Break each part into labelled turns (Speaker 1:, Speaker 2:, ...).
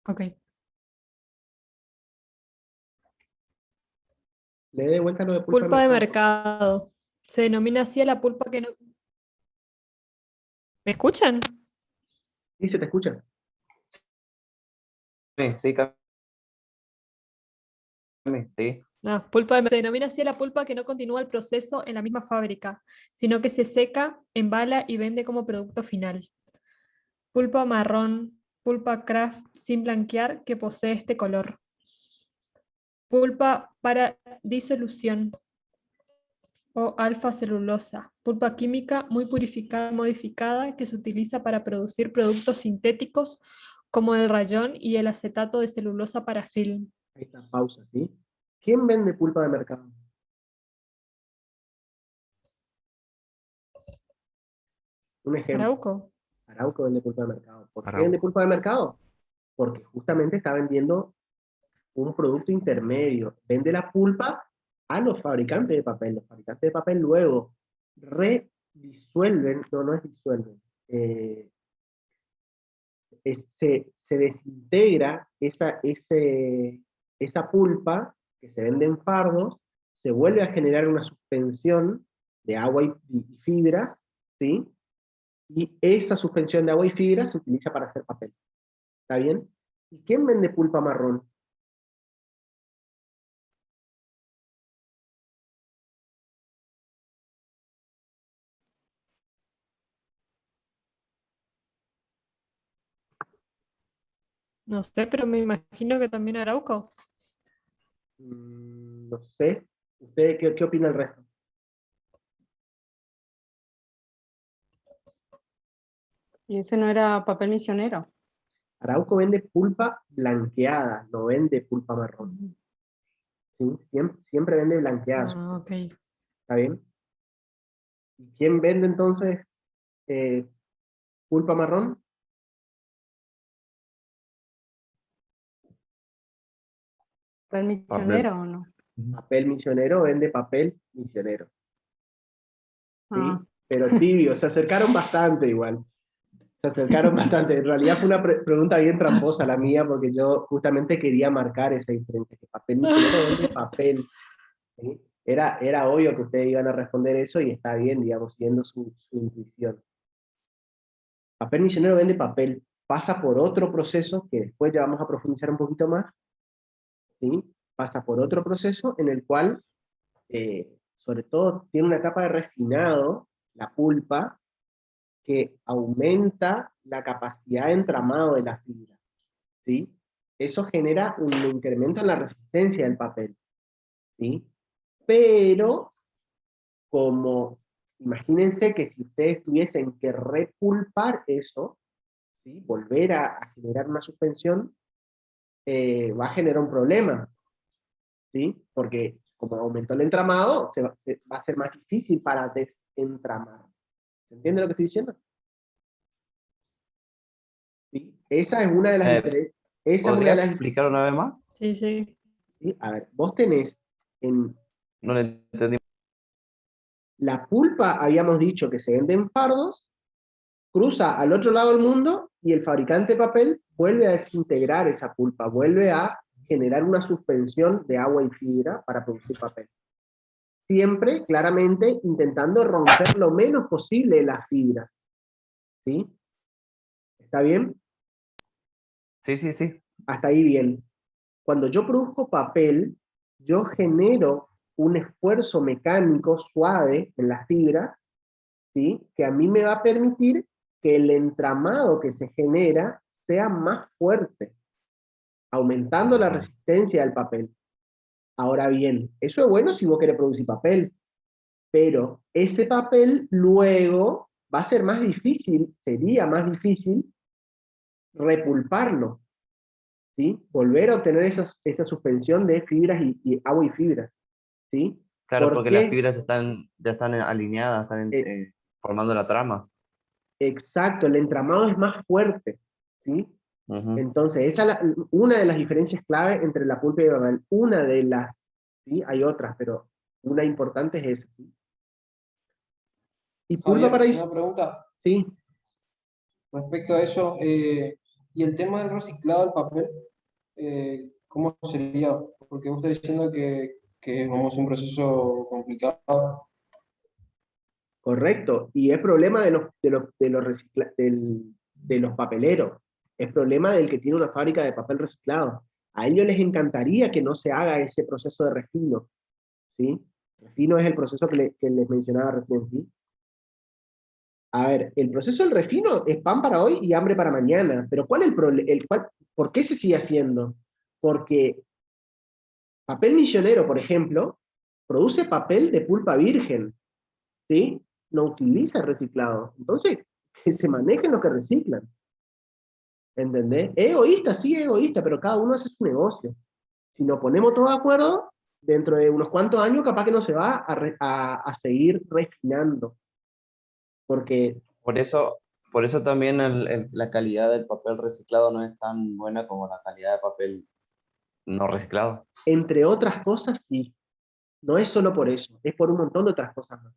Speaker 1: Ok.
Speaker 2: Le dé vuelta a lo de pulpa
Speaker 1: Pulpa de
Speaker 2: de
Speaker 1: mercado. Se denomina así a la pulpa que no... ¿Me escuchan?
Speaker 2: Sí, se te escucha.
Speaker 3: Sí, sí, Cami, sí.
Speaker 1: No, se denomina así a la pulpa que no continúa el proceso en la misma fábrica, sino que se seca, embala y vende como producto final. Pulpa marrón, pulpa craft sin blanquear que posee este color. Pulpa para disolución o alfa celulosa, pulpa química muy purificada y modificada que se utiliza para producir productos sintéticos como el rayón y el acetato de celulosa para film.
Speaker 2: Ahí está, pausa, ¿sí? ¿Quién vende pulpa de mercado? Un ejemplo.
Speaker 1: Arauco.
Speaker 2: Arauco vende pulpa de mercado. ¿Por qué vende
Speaker 3: Arauco.
Speaker 2: pulpa de mercado? Porque justamente está vendiendo un producto intermedio. Vende la pulpa a los fabricantes de papel. Los fabricantes de papel luego redisuelven, no es disuelven, se desintegra esa pulpa que se vende en fardos, se vuelve a generar una suspensión de agua y fibras, ¿sí? Y esa suspensión de agua y fibras se utiliza para hacer papel. ¿Está bien? ¿Y quién vende pulpa marrón?
Speaker 1: No sé, pero me imagino que también Arauco.
Speaker 2: No sé. ¿Usted qué opina el resto?
Speaker 4: Y ese no era papel misionero.
Speaker 2: Arauco vende pulpa blanqueada, no vende pulpa marrón. ¿Sí? Siempre vende blanqueada.
Speaker 1: Ah, ok.
Speaker 2: ¿Está bien? ¿Y quién vende entonces eh, pulpa marrón?
Speaker 4: ¿Papel misionero o no?
Speaker 2: Papel misionero vende papel misionero. ¿Sí?
Speaker 4: Ah,
Speaker 2: Pero tibio, se acercaron bastante igual. Se acercaron bastante. En realidad fue una pregunta bien tramposa la mía, porque yo justamente quería marcar esa diferencia, que papel misionero vende papel. ¿Sí? Era obvio que ustedes iban a responder eso y está bien, digamos, siguiendo su intuición. Papel misionero vende papel, pasa por otro proceso que después ya vamos a profundizar un poquito más, ¿sí? Pasa por otro proceso en el cual, sobre todo, tiene una capa de refinado, la pulpa, que aumenta la capacidad de entramado de la fibra, ¿sí? Eso genera un incremento en la resistencia del papel, ¿sí? Pero, como, imagínense que si ustedes tuviesen que repulpar eso, ¿sí? Volver a generar una suspensión, va a generar un problema, ¿sí? Porque como aumentó el entramado, va a ser más difícil para desentramar. ¿Se entiende lo que estoy diciendo? ¿Sí? Esa es una de las diferencias. Esa es una de
Speaker 3: ¿Podrías
Speaker 2: las.
Speaker 3: explicar una vez más?
Speaker 1: Sí, sí.
Speaker 2: ¿Sí? A ver, vos tenés en
Speaker 3: No le entendí.
Speaker 2: la pulpa, habíamos dicho que se vende en fardos, cruza al otro lado del mundo y el fabricante de papel vuelve a desintegrar esa pulpa, vuelve a generar una suspensión de agua y fibra para producir papel. Siempre, claramente, intentando romper lo menos posible las fibras. ¿Sí? ¿Está bien?
Speaker 3: Sí, sí, sí.
Speaker 2: Hasta ahí bien. Cuando yo produzco papel, yo genero un esfuerzo mecánico suave en las fibras, ¿sí? Que a mí me va a permitir que el entramado que se genera sea más fuerte, aumentando la resistencia del papel. Ahora bien, eso es bueno si vos querés producir papel, pero ese papel luego va a ser más difícil, sería más difícil repulparlo, ¿sí? Volver a obtener esa suspensión de fibras y agua y fibras, ¿sí?
Speaker 3: Claro,
Speaker 2: ¿Por
Speaker 3: porque las
Speaker 2: qué?
Speaker 3: fibras ya están alineadas, están
Speaker 2: Eh,
Speaker 3: formando la trama.
Speaker 2: exacto, el entramado es más fuerte, ¿sí?
Speaker 3: Ujú.
Speaker 2: Entonces, esa es una de las diferencias clave entre la pulpa y el papel. Una de las, ¿sí? Hay otras, pero una importante es esa, ¿sí? Y pulpa
Speaker 5: Javier,
Speaker 2: para
Speaker 5: una pregunta
Speaker 2: sí,
Speaker 5: respecto a eso. Y el tema del reciclado del papel, ¿cómo sería? Porque vos estás diciendo que es vamos, un proceso complicado.
Speaker 2: Correcto. Y es problema de los papeleros. Es problema del que tiene una fábrica de papel reciclado. A ellos les encantaría que no se haga ese proceso de refino, ¿sí? Refino es el proceso que les mencionaba recién, ¿sí? A ver, el proceso del refino es pan para hoy y hambre para mañana. Pero ¿cuál es el problema? ¿Por qué se sigue haciendo? Porque papel misionero, por ejemplo, produce papel de pulpa virgen, ¿sí? No utiliza reciclado. Entonces, que se manejen los que reciclan. ¿Entendés? Es egoísta, sí es egoísta, pero cada uno hace su negocio. Si nos ponemos todos de acuerdo, dentro de unos cuantos años capaz que no se va a seguir refinando. Porque,
Speaker 3: Por eso, por eso también la calidad del papel reciclado no es tan buena como la calidad de papel no reciclado.
Speaker 2: entre otras cosas, sí. No es solo por eso, es por un montón de otras cosas más.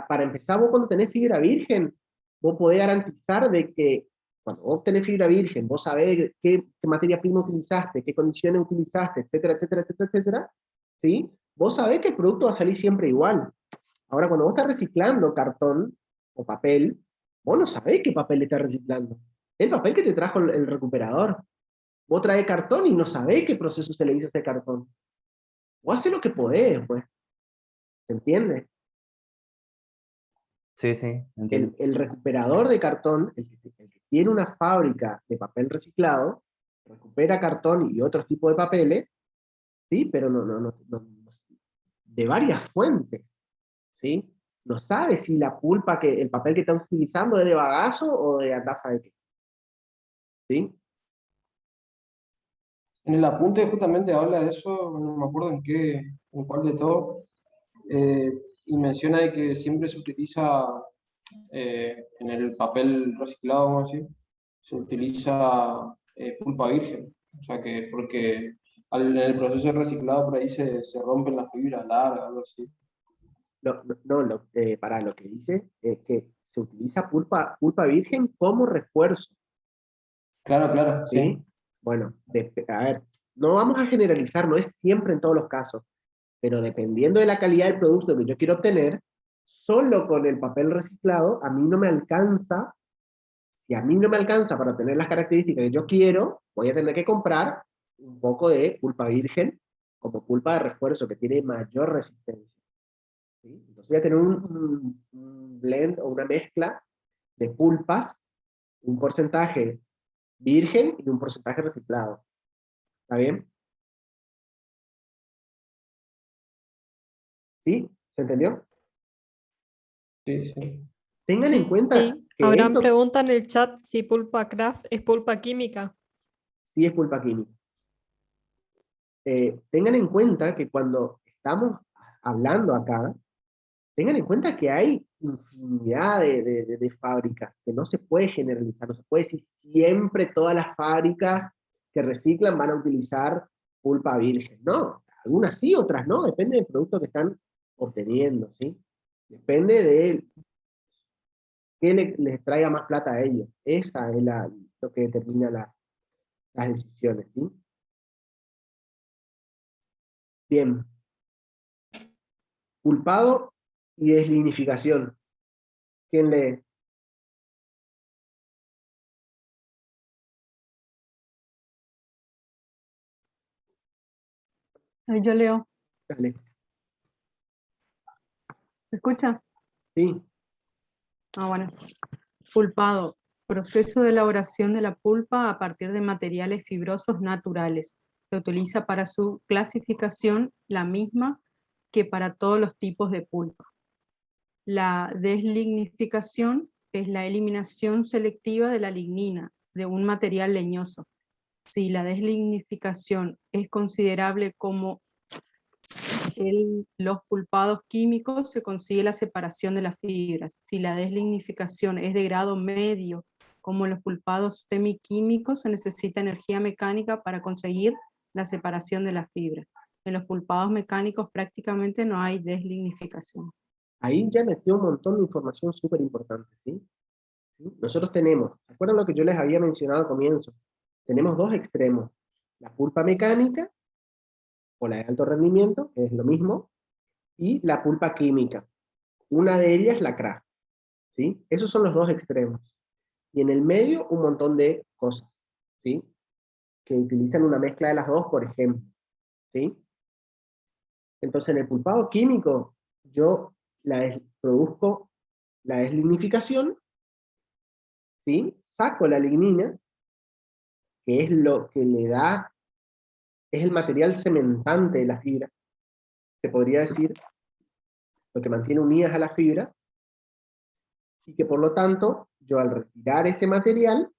Speaker 2: Para empezar, vos cuando tenés fibra virgen, vos podés garantizar de que cuando vos tenés fibra virgen, vos sabés qué materia prima utilizaste, qué condiciones utilizaste, etcétera, etcétera, etcétera, etcétera, ¿sí? Vos sabés que el producto va a salir siempre igual. Ahora, cuando vos estás reciclando cartón o papel, vos no sabés qué papel estás reciclando. El papel que te trajo el recuperador. Vos traes cartón y no sabés qué proceso se le hizo a ese cartón. Vos haces lo que podés, pues. ¿Se entiende?
Speaker 3: Sí, sí, entiendo.
Speaker 2: El recuperador de cartón, el que tiene una fábrica de papel reciclado, recupera cartón y otros tipos de papeles, ¿sí? Pero de varias fuentes, ¿sí? No sabe si la pulpa, el papel que está utilizando es de bagazo o de taza de qué, ¿sí?
Speaker 5: En el apunte justamente habla de eso, no me acuerdo en cuál de todo, eh, y menciona de que siempre se utiliza en el papel reciclado, vamos a decir, se utiliza pulpa virgen. O sea que porque en el proceso de reciclado por ahí se rompen las fibras largas, algo así.
Speaker 2: Para lo que dice es que se utiliza pulpa virgen como refuerzo,
Speaker 5: Claro, claro,
Speaker 2: ¿sí?
Speaker 5: sí.
Speaker 2: Bueno, a ver, no vamos a generalizar, no es siempre en todos los casos, pero dependiendo de la calidad del producto que yo quiero obtener, solo con el papel reciclado, a mí no me alcanza. Si a mí no me alcanza para tener las características que yo quiero, voy a tener que comprar un poco de pulpa virgen como pulpa de refuerzo que tiene mayor resistencia, ¿sí? Entonces voy a tener un blend o una mezcla de pulpas, un porcentaje virgen y un porcentaje reciclado. ¿Está bien? ¿Sí? ¿Se entendió?
Speaker 5: Sí, sí.
Speaker 2: Tengan en
Speaker 1: Sí,
Speaker 2: cuenta que
Speaker 1: Abraham
Speaker 2: esto
Speaker 1: pregunta en el chat si pulpa craft es pulpa química.
Speaker 2: sí es pulpa química. Tengan en cuenta que cuando estamos hablando acá, tengan en cuenta que hay infinidad de fábricas, que no se puede generalizar, no se puede decir siempre todas las fábricas que reciclan van a utilizar pulpa virgen. No, algunas sí, otras no, depende del producto que están obteniendo, ¿sí? Depende de qué les traiga más plata a ellos. Esa es lo que determina las decisiones, ¿sí? Bien, culpado y deslignificación. ¿Quién lee?
Speaker 4: Ahí yo leo.
Speaker 2: Dale.
Speaker 4: ¿Se escucha?
Speaker 2: Sí,
Speaker 4: Ah, bueno. Pulpado. Proceso de elaboración de la pulpa a partir de materiales fibrosos naturales. Se utiliza para su clasificación la misma que para todos los tipos de pulpa. La deslignificación es la eliminación selectiva de la lignina de un material leñoso. Si la deslignificación es considerable como los pulpados químicos, se consigue la separación de las fibras. Si la deslignificación es de grado medio, como los pulpados semiquímicos, se necesita energía mecánica para conseguir la separación de las fibras. En los pulpados mecánicos prácticamente no hay deslignificación.
Speaker 2: ahí ya metió un montón de información súper importante, ¿sí? ¿sí? Nosotros tenemos, ¿se acuerdan lo que yo les había mencionado al comienzo? Tenemos dos extremos, la pulpa mecánica, o la de alto rendimiento, que es lo mismo, y la pulpa química. Una de ellas la craft, ¿sí? Esos son los dos extremos. Y en el medio un montón de cosas, ¿sí? Que utilizan una mezcla de las dos, por ejemplo, ¿sí? Entonces en el pulpado químico yo produzco la deslignificación, ¿sí? Saco la lignina, que es lo que le da, es el material cementante de la fibra, se podría decir, lo que mantiene unidas a la fibra, y que por lo tanto, yo al retirar ese material,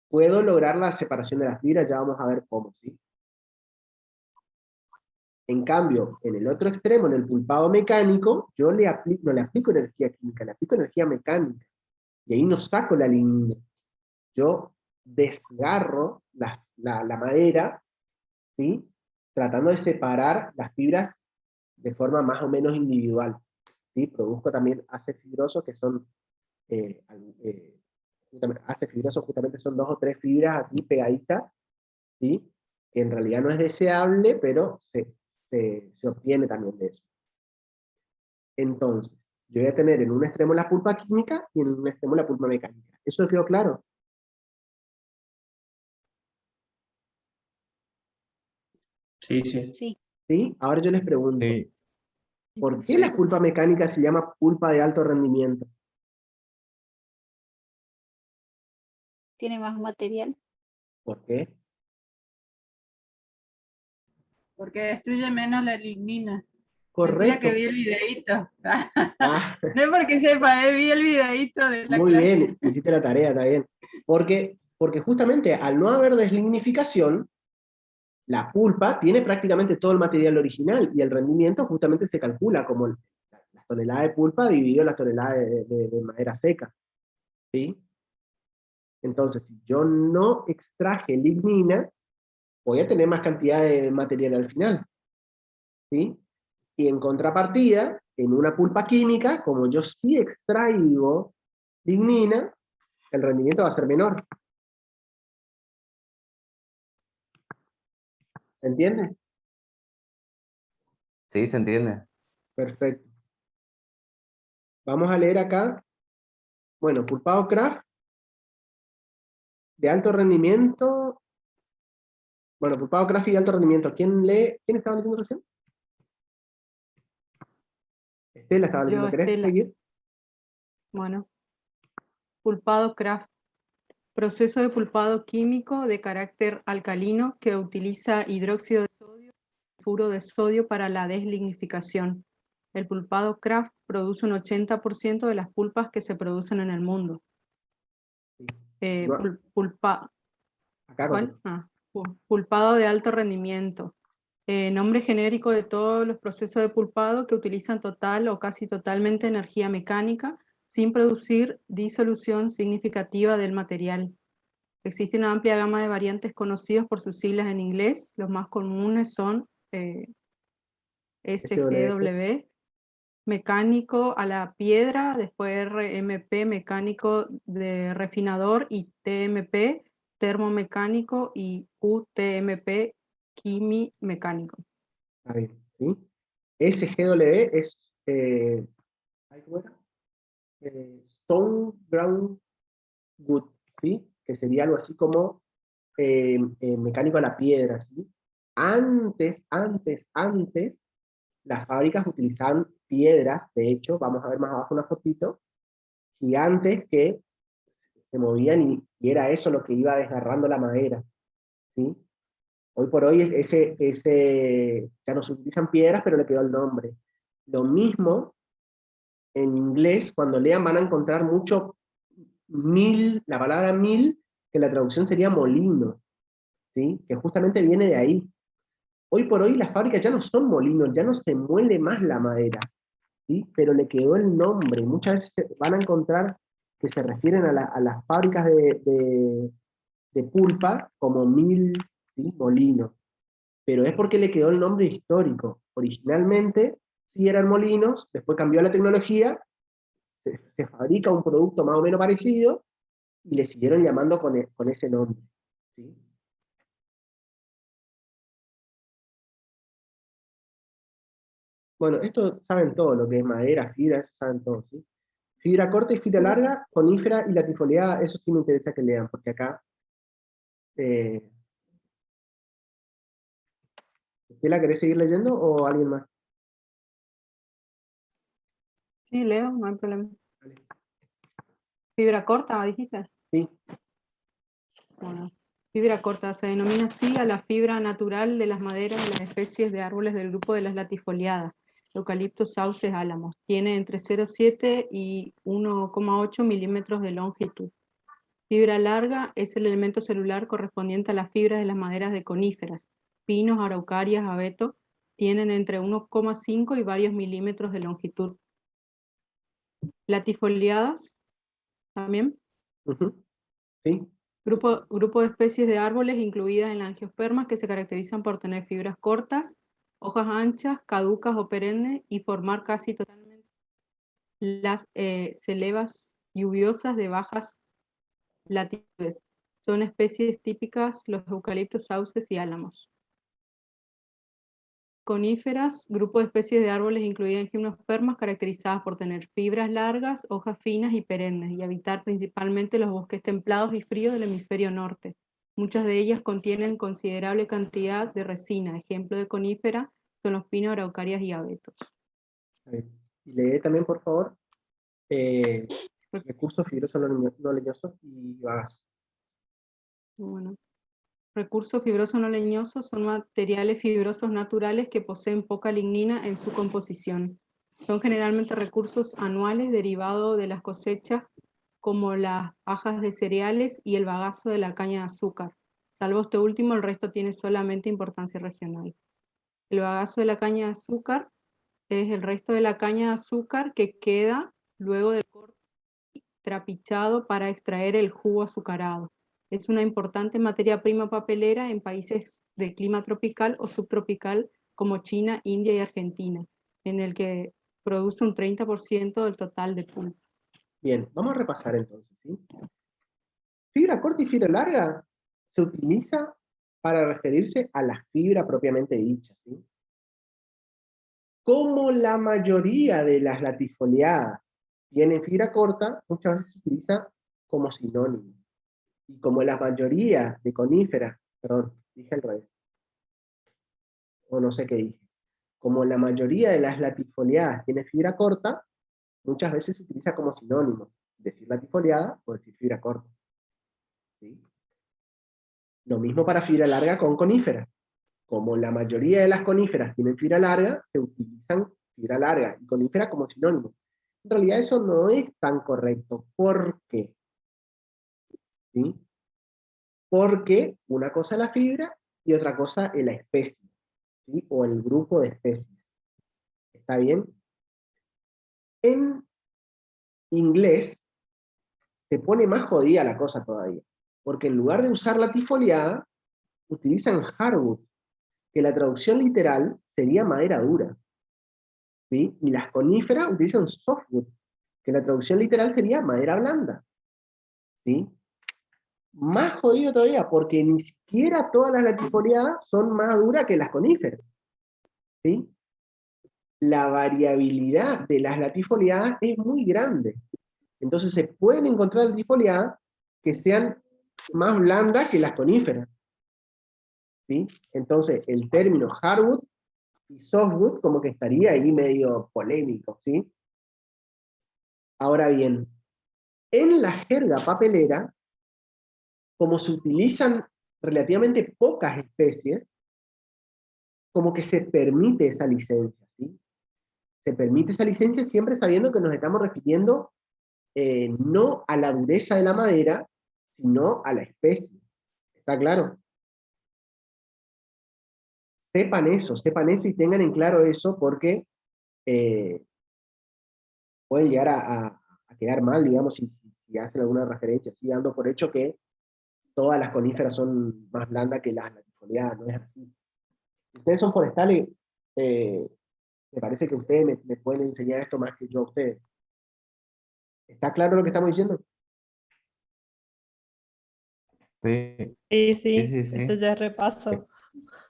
Speaker 2: puedo lograr la separación de las fibras, ya vamos a ver cómo, ¿sí? En cambio, en el otro extremo, en el pulpado mecánico, yo no le aplico energía química, le aplico energía mecánica, y ahí no saco la lignina. Yo desgarro la madera, ¿sí? Tratando de separar las fibras de forma más o menos individual, ¿sí? Produzco también haces fibrosos que son haces fibrosos justamente son 2 o 3 fibras así pegaditas, ¿sí? Que en realidad no es deseable, pero se obtiene también de eso. Entonces, yo voy a tener en un extremo la pulpa química y en un extremo la pulpa mecánica. ¿Eso quedó claro?
Speaker 5: Sí, sí.
Speaker 6: Sí,
Speaker 2: ¿Sí? Ahora yo les pregunto,
Speaker 3: Sí.
Speaker 2: ¿por qué la pulpa mecánica se llama pulpa de alto rendimiento?
Speaker 6: tiene más material.
Speaker 2: ¿Por qué?
Speaker 7: Porque destruye menos la lignina. Mentira
Speaker 2: Correcto.
Speaker 7: que vi el videíto.
Speaker 2: Ah,
Speaker 7: No es porque sepa, vi el videíto de la
Speaker 2: muy
Speaker 7: clase.
Speaker 2: bien, hiciste la tarea, está bien. Porque justamente al no haber deslignificación, la pulpa tiene prácticamente todo el material original y el rendimiento justamente se calcula como la tonelada de pulpa dividido la tonelada de madera seca, ¿sí? Entonces, si yo no extraje lignina, voy a tener más cantidad de material al final, ¿sí? Y en contrapartida, en una pulpa química, como yo sí extraigo lignina, el rendimiento va a ser menor. ¿Se entiende?
Speaker 3: Sí, se entiende.
Speaker 2: Perfecto. Vamos a leer acá. Bueno, pulpado craft de alto rendimiento. Bueno, pulpado craft y de alto rendimiento. ¿Quién lee? ¿Quién estaba leyendo recién? Estela estaba
Speaker 4: Yo,
Speaker 2: leyendo. ¿Querés
Speaker 4: Estela.
Speaker 2: seguir?
Speaker 4: Bueno, pulpado craft. Proceso de pulpado químico de carácter alcalino que utiliza hidróxido de sodio y sulfuro de sodio para la deslignificación. El pulpado craft produce un 80% de las pulpas que se producen en el mundo.
Speaker 2: Sí. No, acá
Speaker 4: ¿Cuál?
Speaker 2: contigo.
Speaker 4: Pulpado de alto rendimiento. Nombre genérico de todos los procesos de pulpado que utilizan total o casi totalmente energía mecánica sin producir disolución significativa del material. Existe una amplia gama de variantes conocidos por sus siglas en inglés. Los más comunes son SGW, mecánico a la piedra, después RMP, mecánico de refinador, y TMP, termomecánico, y UTMP, quimimecánico.
Speaker 2: Está bien, ¿sí? SGW es, ¿cómo era? Stone Ground Wood, ¿sí? Que sería algo así como mecánico a la piedra, ¿sí? Antes, las fábricas utilizaban piedras, de hecho, vamos a ver más abajo una fotito, gigantes que se movían y era eso lo que iba desgarrando la madera, ¿sí? Hoy por hoy ya no se utilizan piedras, pero le quedó el nombre. Lo mismo en inglés, cuando lean van a encontrar mucho la palabra mill, que la traducción sería molino, ¿sí? Que justamente viene de ahí. Hoy por hoy las fábricas ya no son molinos, ya no se muele más la madera, ¿sí? Pero le quedó el nombre. Muchas veces van a encontrar que se refieren a las fábricas de pulpa como mill, ¿sí? Molino. Pero es porque le quedó el nombre histórico. Originalmente sí eran molinos, después cambió la tecnología, se fabrica un producto más o menos parecido, y le siguieron llamando con ese nombre, ¿sí? Bueno, esto saben todo, lo que es madera, fibra, eso saben todo, ¿sí? Fibra corta y fibra larga, conífera y latifoliada, eso sí me interesa que lean, porque acá... ¿usted la querés seguir leyendo o alguien más?
Speaker 4: Sí, leo, no hay problema.
Speaker 2: Vale.
Speaker 4: Fibra corta, dijiste.
Speaker 2: Sí.
Speaker 4: Bueno, fibra corta se denomina así a la fibra natural de las maderas de las especies de árboles del grupo de las latifoliadas, eucaliptos, sauces, álamos. Tiene entre 0,7 y 1,8 milímetros de longitud. Fibra larga es el elemento celular correspondiente a las fibras de las maderas de coníferas. Pinos, araucarias, abeto tienen entre 1,5 y varios milímetros de longitud. Latifoliadas también.
Speaker 2: Sí.
Speaker 4: Grupo de especies de árboles incluidas en las angiospermas que se caracterizan por tener fibras cortas, hojas anchas, caducas o perennes y formar casi totalmente las celebas lluviosas de bajas latitudes. Son especies típicas los eucaliptos, sauces y álamos. Coníferas, grupo de especies de árboles incluidas en gimnospermas caracterizadas por tener fibras largas, hojas finas y perennes y habitar principalmente los bosques templados y fríos del hemisferio norte. Muchas de ellas contienen considerable cantidad de resina. Ejemplo de conífera son los pinos, araucarias y abetos.
Speaker 2: Y lee también, por favor, recursos fibrosos no leñosos y bagazo.
Speaker 4: Bueno. Recursos fibrosos no leñosos son materiales fibrosos naturales que poseen poca lignina en su composición. Son generalmente recursos anuales derivados de las cosechas, como las pajas de cereales y el bagazo de la caña de azúcar. Salvo este último, el resto tiene solamente importancia regional. El bagazo de la caña de azúcar es el resto de la caña de azúcar que queda luego del corte trapichado para extraer el jugo azucarado. Es una importante materia prima papelera en países de clima tropical o subtropical como China, India y Argentina, en el que produce un 30% del total de pulpa.
Speaker 2: Bien, vamos a repasar entonces, ¿sí? Fibra corta y fibra larga se utiliza para referirse a la fibra propiamente dicha, ¿sí? Como la mayoría de las latifoliadas tienen fibra corta, muchas veces se utiliza como sinónimo. Y como la mayoría de coníferas, perdón, dije al revés, o no sé qué dije, como la mayoría de las latifoliadas tiene fibra corta, muchas veces se utiliza como sinónimo, decir latifoliada o decir fibra corta. ¿Sí? Lo mismo para fibra larga con coníferas. Como la mayoría de las coníferas tienen fibra larga, se utilizan fibra larga y conífera como sinónimo. En realidad eso no es tan correcto. ¿Por qué? ¿Sí? Porque una cosa es la fibra y otra cosa es la especie, ¿sí? O el grupo de especies. ¿Está bien? En inglés se pone más jodida la cosa todavía, porque en lugar de usar latifoliada, utilizan hardwood, que la traducción literal sería madera dura, ¿sí? Y las coníferas utilizan softwood, que la traducción literal sería madera blanda, ¿sí? Más jodido todavía, porque ni siquiera todas las latifoliadas son más duras que las coníferas, ¿sí? La variabilidad de las latifoliadas es muy grande. Entonces se pueden encontrar latifoliadas que sean más blandas que las coníferas, ¿sí? Entonces el término hardwood y softwood como que estaría ahí medio polémico, ¿sí? Ahora bien, en la jerga papelera, como se utilizan relativamente pocas especies, como que se permite esa licencia, ¿sí? Se permite esa licencia siempre sabiendo que nos estamos refiriendo no a la dureza de la madera, sino a la especie. ¿Está claro? Sepan eso y tengan en claro eso porque pueden llegar a quedar mal, digamos, si hacen alguna referencia, así dando por hecho que todas las coníferas son más blandas que las latifoliadas, no es así. Ustedes son forestales, me parece que ustedes me pueden enseñar esto más que yo a ustedes. ¿Está claro lo que estamos diciendo?
Speaker 3: Sí,
Speaker 1: Sí,
Speaker 3: sí,
Speaker 1: sí,
Speaker 3: sí,
Speaker 1: esto
Speaker 3: sí.
Speaker 1: ya es repaso.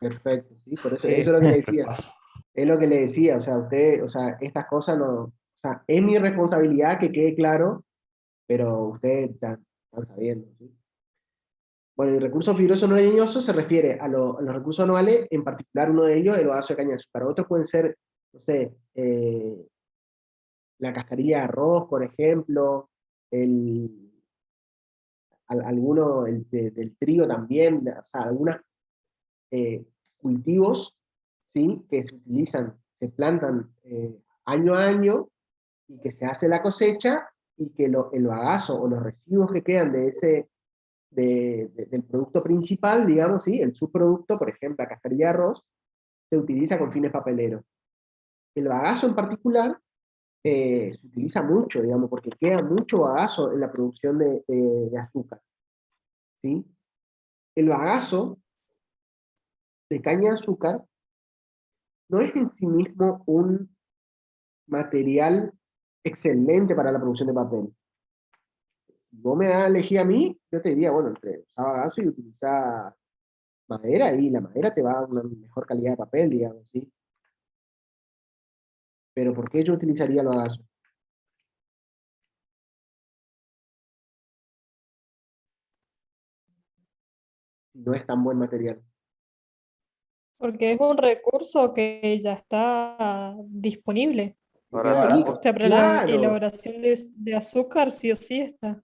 Speaker 2: Perfecto, sí, por eso es lo que le decía.
Speaker 3: Repaso.
Speaker 2: Es lo que le decía, o sea, usted, o sea, estas cosas no, o sea, es mi responsabilidad que quede claro, pero usted está sabiendo, ¿sí? Bueno, el recurso fibroso no leñoso se refiere a los recursos anuales, en particular uno de ellos, el bagazo de caña de azúcar. Otros pueden ser, no sé, la cascarilla de arroz, por ejemplo, el, alguno del trigo también, o sea, algunos cultivos, ¿sí? Que se utilizan, se plantan año a año y que se hace la cosecha y que el bagazo o los residuos que quedan de ese, del producto principal, digamos, ¿sí? El subproducto, por ejemplo, la cascarilla de arroz, se utiliza con fines papeleros. El bagazo en particular se utiliza mucho, digamos, porque queda mucho bagazo en la producción de azúcar, ¿sí? El bagazo de caña de azúcar no es en sí mismo un material excelente para la producción de papel. Si vos me das a elegir a mí, yo te diría, bueno, entre usar bagazo y utilizar madera, y la madera te va a dar una mejor calidad de papel, digamos, ¿sí? Pero ¿por qué yo utilizaría el bagazo? Si no es tan buen material.
Speaker 1: Porque es un recurso que ya está disponible.
Speaker 2: Y
Speaker 3: Ahora,
Speaker 2: queda ahí,
Speaker 1: O sea, para la
Speaker 2: claro,
Speaker 1: elaboración de azúcar, sí o sí está.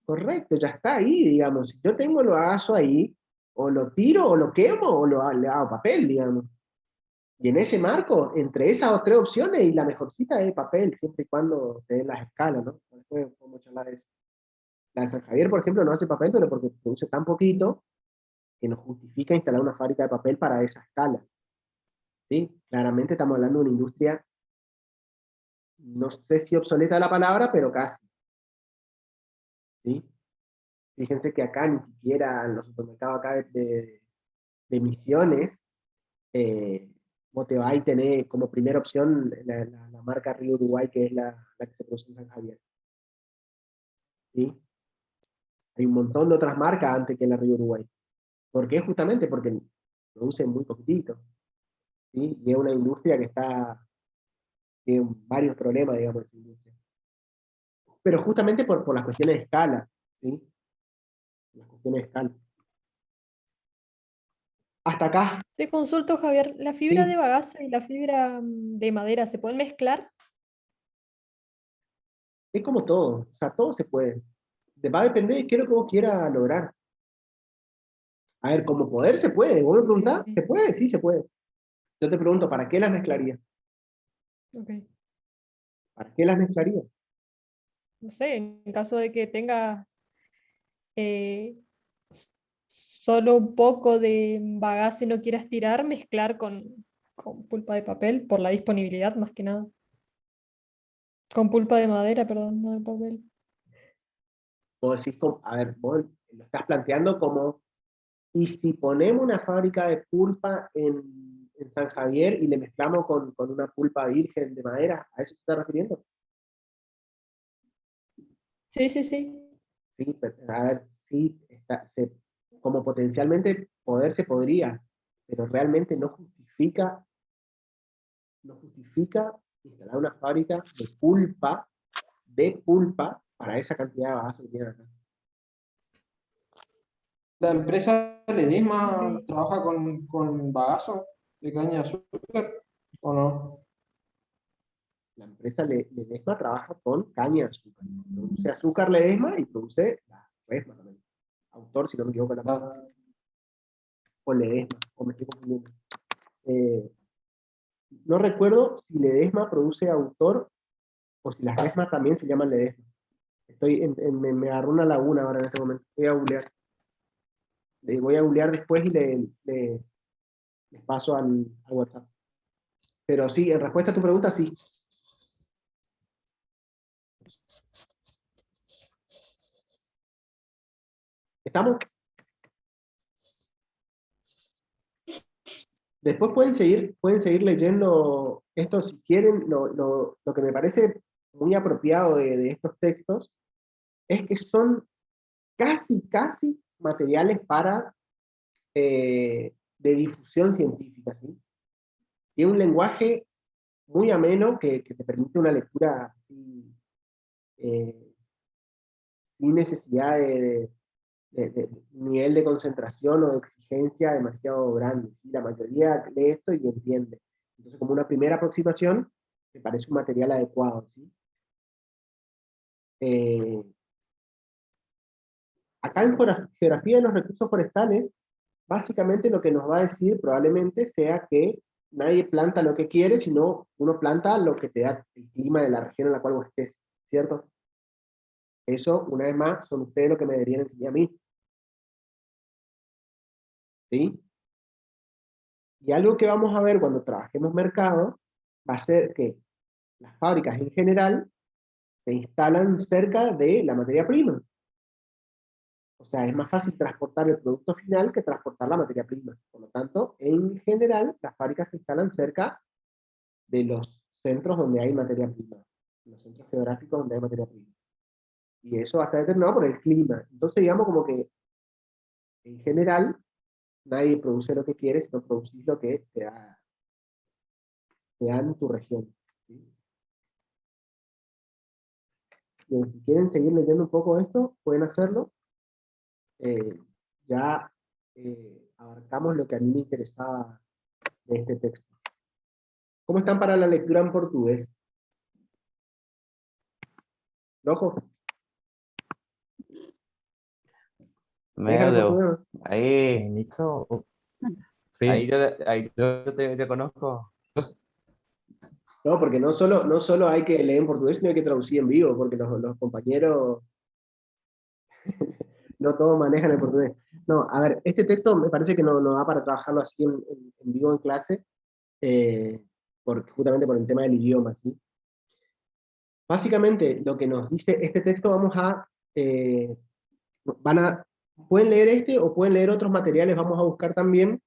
Speaker 2: correcto, ya está ahí, digamos. Si yo tengo el bagazo ahí, o lo tiro, o lo quemo, o le hago papel, digamos. Y en ese marco, entre esas tres opciones, y la mejorcita es papel, siempre y cuando te den las escalas, ¿no? Después podemos charlar de eso. La de San Javier, por ejemplo, no hace papel, pero porque produce tan poquito que nos justifica instalar una fábrica de papel para esa escala. ¿Sí? Claramente estamos hablando de una industria, no sé si obsoleta la palabra, pero casi. ¿Sí? Fíjense que acá ni siquiera en los supermercados acá de Misiones, vos te vas y tenés como primera opción la marca Río Uruguay, que es la que se produce en San Javier. ¿Sí? Hay un montón de otras marcas antes que la Río Uruguay. ¿Por qué? Justamente porque producen muy poquitito. ¿Sí? Y es una industria que tiene varios problemas, digamos, esa industria. Pero justamente por las cuestiones de escala. ¿Sí? Las cuestiones de escala. Hasta acá,
Speaker 1: Te consulto, Javier, ¿la fibra
Speaker 2: sí,
Speaker 1: de bagazo y la fibra de madera se pueden mezclar?
Speaker 2: es como todo, o sea, todo se puede. Va a depender de qué es lo que vos quieras lograr. A ver, como poder se puede. ¿Vos me preguntás? ¿Se
Speaker 1: Ok,
Speaker 2: puede? Sí, se puede. Yo te pregunto, ¿para qué las mezclaría?
Speaker 1: ok.
Speaker 2: ¿Para qué las mezclaría?
Speaker 1: No sé, en caso de que tengas eh, s- solo un poco de bagazo y no quieras tirar, mezclar con pulpa de papel por la disponibilidad más que nada. Con pulpa de madera, perdón, no de papel.
Speaker 2: Vos decís, a ver, vos lo estás planteando como, ¿y si ponemos una fábrica de pulpa en San Javier y le mezclamos con una pulpa virgen de madera? ¿A eso te estás refiriendo?
Speaker 1: Sí, sí, sí.
Speaker 2: Sí, a ver, sí, como potencialmente poder se podría, pero realmente no justifica instalar una fábrica de pulpa para esa cantidad de bagazo que tienen acá.
Speaker 5: La empresa Ledesma
Speaker 1: Ok.
Speaker 5: trabaja con bagazo de caña de azúcar, ¿o no?
Speaker 2: La empresa Ledesma trabaja con caña de azúcar. Produce azúcar Ledesma y produce la Resma también. Autor, si no me equivoco, la marca.
Speaker 5: Ah,
Speaker 2: O Ledesma, o me estoy confundiendo. Eh, no recuerdo si Ledesma produce autor o si las Resma también se llaman Ledesma. Me agarró una laguna ahora en este momento. Voy a googlear. Voy a googlear después y les paso al WhatsApp. Pero sí, en respuesta a tu pregunta, sí. ¿Estamos? Después pueden seguir leyendo esto si quieren. Lo que me parece muy apropiado de estos textos es que son casi materiales para, de difusión científica, ¿sí? Tiene un lenguaje muy ameno que te permite una lectura así, sin necesidad de nivel de concentración o de exigencia demasiado grande, ¿sí? La mayoría lee esto y entiende. Entonces, como una primera aproximación, me parece un material adecuado, ¿sí? Acá en geografía de los recursos forestales, básicamente lo que nos va a decir probablemente sea que nadie planta lo que quiere, sino uno planta lo que te da el clima de la región en la cual vos estés, ¿cierto? Eso, una vez más, son ustedes los que me deberían enseñar a mí, ¿sí? Y algo que vamos a ver cuando trabajemos mercado, va a ser que las fábricas en general se instalan cerca de la materia prima. O sea, es más fácil transportar el producto final que transportar la materia prima. Por lo tanto, en general, las fábricas se instalan cerca de los centros donde hay materia prima, los centros geográficos donde hay materia prima. Y eso va a estar determinado por el clima. Entonces, digamos como que, en general, nadie produce lo que quiere, sino producís lo que te da en tu región, ¿sí? Bien, si quieren seguir leyendo un poco esto, pueden hacerlo. Ya abarcamos lo que a mí me interesaba de este texto. ¿Cómo están para la lectura en portugués? ¿Loco?
Speaker 3: Medio
Speaker 2: ¿Dejan en
Speaker 3: de
Speaker 2: portugués?
Speaker 3: ahí,
Speaker 8: Nixon,
Speaker 3: ahí
Speaker 8: sí,
Speaker 3: ahí
Speaker 8: yo,
Speaker 3: yo te conozco.
Speaker 2: No, porque no solo hay que leer en portugués, sino hay que traducir en vivo, porque los compañeros no todos manejan el portugués. No, a ver, este texto me parece que no da para trabajarlo así en vivo en clase, justamente por el tema del idioma, ¿sí? Básicamente, lo que nos dice este texto, van a, pueden leer este o pueden leer otros materiales, vamos a buscar también,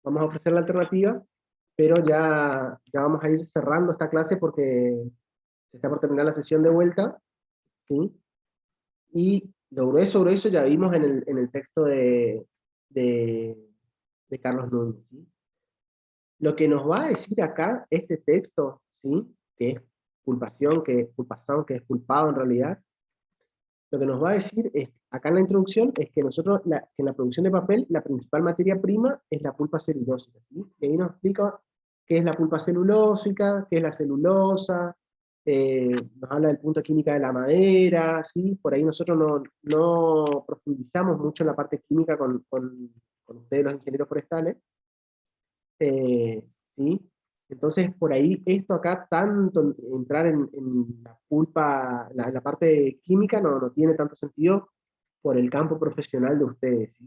Speaker 2: vamos a ofrecer la alternativa, pero ya vamos a ir cerrando esta clase porque se está por terminar la sesión de vuelta, ¿sí? Y lo grueso ya vimos en el texto de, de Carlos Núñez, ¿sí? Lo que nos va a decir acá este texto, ¿sí? Que es culpación, que es culpado en realidad, lo que nos va a decir es, acá en la introducción, es que nosotros, que en la producción de papel, la principal materia prima es la pulpa celulósica, ¿sí? Y ahí nos explica qué es la pulpa celulósica, qué es la celulosa, nos habla del punto de química de la madera, ¿sí? Por ahí nosotros no profundizamos mucho en la parte química con ustedes los ingenieros forestales, ¿sí? Entonces, por ahí, esto acá, tanto entrar en la pulpa, la parte química, no tiene tanto sentido por el campo profesional de ustedes, ¿sí?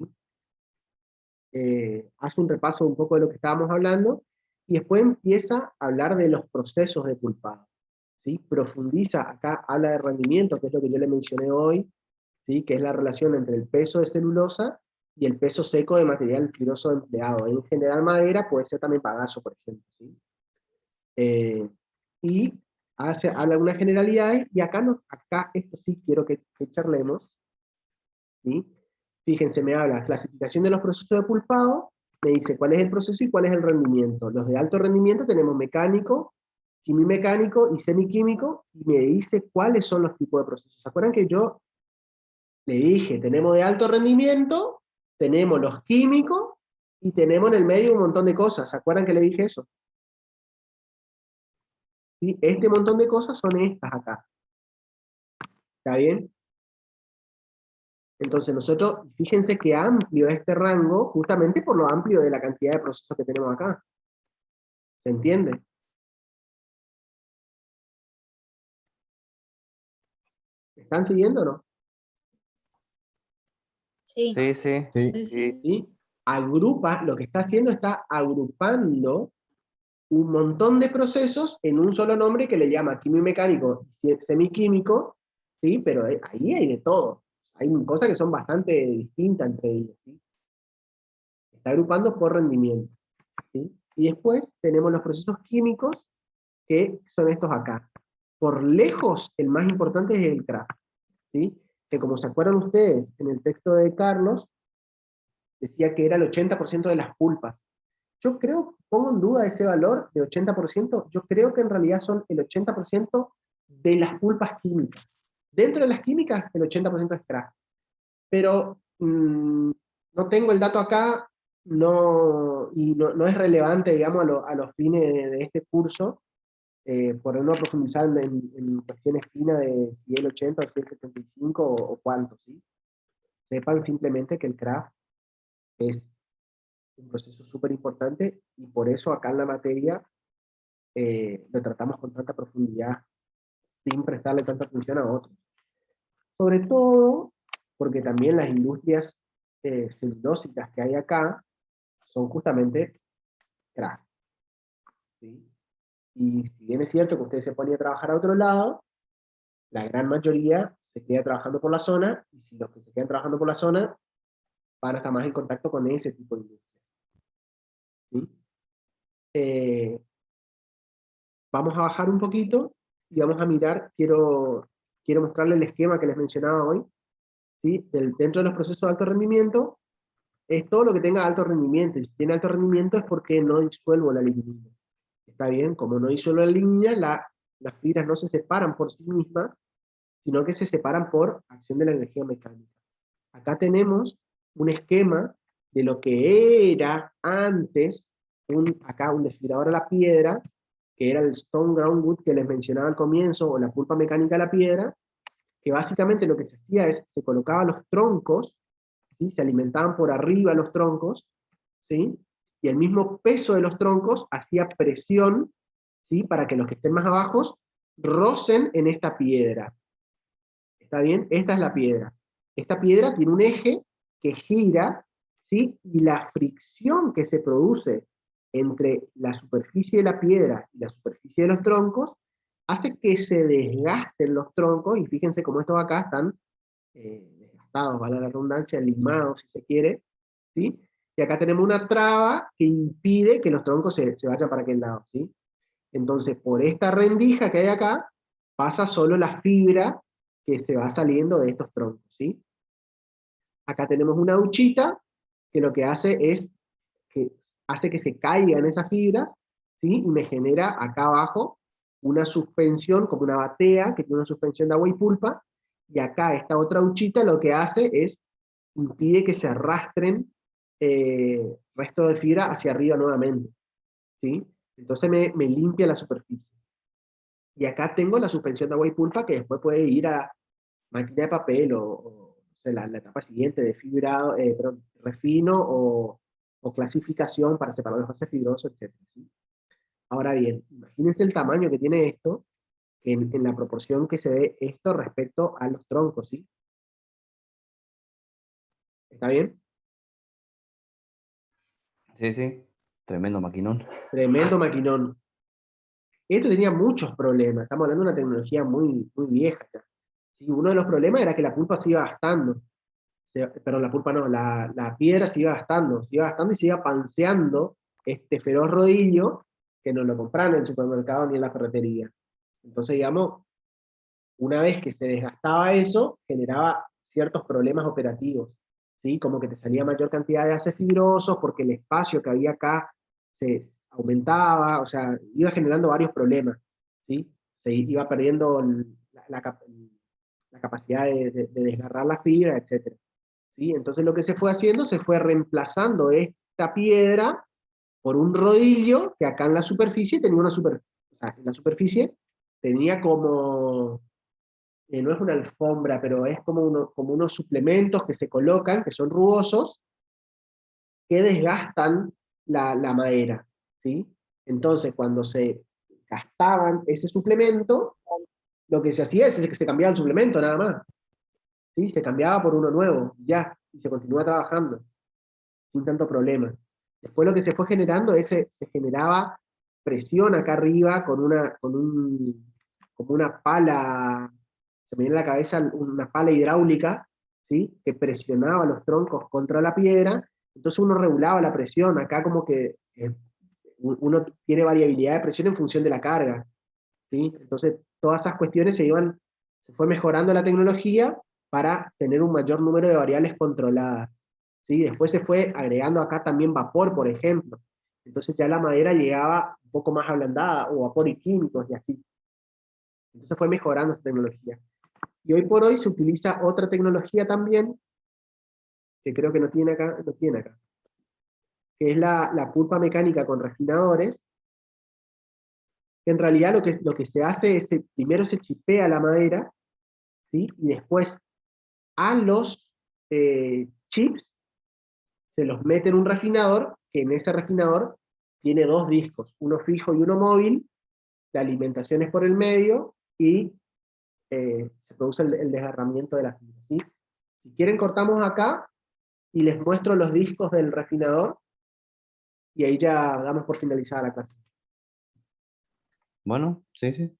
Speaker 2: Hace un repaso un poco de lo que estábamos hablando, y después empieza a hablar de los procesos de pulpado, ¿sí? Profundiza, acá habla de rendimiento, que es lo que yo le mencioné hoy, ¿sí? Que es la relación entre el peso de celulosa y el peso seco de material fibroso empleado. En general madera, puede ser también pagazo, por ejemplo, ¿sí? Y habla de unas generalidades, y acá esto sí quiero que charlemos, ¿sí? Fíjense, me habla clasificación de los procesos de pulpado, me dice cuál es el proceso y cuál es el rendimiento. Los de alto rendimiento tenemos mecánico, quimimecánico y semiquímico, y me dice cuáles son los tipos de procesos. ¿Se acuerdan que yo le dije, tenemos de alto rendimiento, tenemos los químicos, y tenemos en el medio un montón de cosas? ¿Se acuerdan que le dije eso? ¿Sí? Este montón de cosas son estas acá. ¿Está bien? Entonces nosotros, fíjense que amplio este rango, justamente por lo amplio de la cantidad de procesos que tenemos acá. ¿Se entiende? ¿Están siguiendo o no?
Speaker 6: Sí.
Speaker 3: Sí, sí.
Speaker 8: sí,
Speaker 1: Sí, sí.
Speaker 2: ¿Sí? Agrupa, lo que está haciendo, está agrupando un montón de procesos en un solo nombre que le llama quimimecánico y semiquímico, ¿sí? Pero ahí hay de todo. Hay cosas que son bastante distintas entre ellas, ¿sí? Está agrupando por rendimiento, ¿sí? Y después tenemos los procesos químicos, que son estos acá. Por lejos, el más importante es el craft, ¿sí? que como se acuerdan ustedes, en el texto de Carlos, decía que era el 80% de las pulpas. Yo creo, pongo en duda ese valor de 80%, yo creo que en realidad son el 80% de las pulpas químicas. Dentro de las químicas, el 80% es craft. Pero no tengo el dato acá, no es relevante, digamos, a los fines de este curso, por no profundizar en cuestiones finas de si el 80 o si el 75 o cuánto, ¿sí? Sepan simplemente que el craft es un proceso súper importante y por eso acá en la materia lo tratamos con tanta profundidad, sin prestarle tanta atención a otros. Sobre todo porque también las industrias celulósicas que hay acá son justamente craft, ¿sí? Y si bien es cierto que ustedes se ponen a trabajar a otro lado, la gran mayoría se queda trabajando por la zona, y si los que se quedan trabajando por la zona van a estar más en contacto con ese tipo de industria, ¿sí? Vamos a bajar un poquito y vamos a mirar, quiero mostrarles el esquema que les mencionaba hoy, ¿sí? Dentro de los procesos de alto rendimiento, es todo lo que tenga alto rendimiento, y si tiene alto rendimiento es porque no disuelvo la lignina. Está bien, como no disuelvo la lignina, las fibras no se separan por sí mismas, sino que se separan por acción de la energía mecánica. Acá tenemos un esquema de lo que era antes, acá un desfibrilador a la piedra, que era el stone ground wood que les mencionaba al comienzo, o la pulpa mecánica a la piedra, que básicamente lo que se hacía es, se colocaban los troncos, ¿sí? Se alimentaban por arriba los troncos, ¿sí? Y el mismo peso de los troncos hacía presión, ¿sí? Para que los que estén más abajo rocen en esta piedra. ¿Está bien? Esta es la piedra. Esta piedra tiene un eje que gira, ¿sí? Y la fricción que se produce entre la superficie de la piedra y la superficie de los troncos hace que se desgasten los troncos, y fíjense cómo estos acá están desgastados, vale la redundancia, limados si se quiere, ¿sí? Y acá tenemos una traba que impide que los troncos se vayan para aquel lado, ¿sí? Entonces, por esta rendija que hay acá, pasa solo la fibra que se va saliendo de estos troncos, ¿sí? Acá tenemos una huchita que lo que hace es que hace que se caigan esas fibras, ¿sí? Y me genera acá abajo una suspensión, como una batea, que tiene una suspensión de agua y pulpa, y acá esta otra huchita lo que hace es impide que se arrastren resto de fibra hacia arriba nuevamente, ¿sí? Entonces me limpia la superficie. Y acá tengo la suspensión de agua y pulpa que después puede ir a máquina de papel o sea, la etapa siguiente de fibrado, perdón, refino o clasificación para separar los fases fibrosos, etc. ¿sí? Ahora bien, imagínense el tamaño que tiene esto en la proporción que se ve esto respecto a los troncos, ¿sí? ¿Está bien?
Speaker 3: Sí, sí, tremendo maquinón.
Speaker 2: Tremendo maquinón. Esto tenía muchos problemas, estamos hablando de una tecnología muy, muy vieja. ¿Sí? Uno de los problemas era que la pulpa se iba gastando. Perdón, la pulpa no, la piedra se iba gastando y se iba panseando este feroz rodillo que no lo compraban en el supermercado ni en la ferretería. Entonces, digamos, una vez que se desgastaba eso, generaba ciertos problemas operativos, ¿sí? Como que te salía mayor cantidad de haces fibrosos porque el espacio que había acá se aumentaba, o sea, iba generando varios problemas, ¿sí? Se iba perdiendo la capacidad de desgarrar la fibra, etc. ¿Sí? Entonces lo que se fue haciendo, se fue reemplazando esta piedra por un rodillo que acá en la superficie tenía o sea, en la superficie tenía como, no es una alfombra, pero es como unos suplementos que se colocan, que son rugosos, que desgastan la madera, ¿sí? Entonces cuando se gastaban ese suplemento, lo que se hacía es que se cambiaba el suplemento nada más, ¿sí? Se cambiaba por uno nuevo, ya, y se continúa trabajando, sin tanto problema. Después lo que se fue generando es, se generaba presión acá arriba como una pala, se me viene a la cabeza una pala hidráulica, ¿sí? Que presionaba los troncos contra la piedra, entonces uno regulaba la presión, acá como que uno tiene variabilidad de presión en función de la carga, ¿sí? Entonces todas esas cuestiones se fue mejorando la tecnología, para tener un mayor número de variables controladas. ¿Sí? Después se fue agregando acá también vapor, por ejemplo. Entonces ya la madera llegaba un poco más ablandada, o vapor y químicos y así. Entonces fue mejorando esta tecnología. Y hoy por hoy se utiliza otra tecnología también, que creo que no tiene acá, que es la pulpa mecánica con refinadores. En realidad lo que se hace es, primero se chipea la madera, ¿sí? Y después a los chips se los mete en un refinador, que en ese refinador tiene dos discos, uno fijo y uno móvil, la alimentación es por el medio, y se produce el desgarramiento de la fibra, ¿sí? Si quieren cortamos acá, y les muestro los discos del refinador, y ahí ya damos por finalizada la clase.
Speaker 3: Bueno, sí, sí.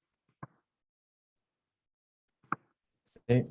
Speaker 8: Sí.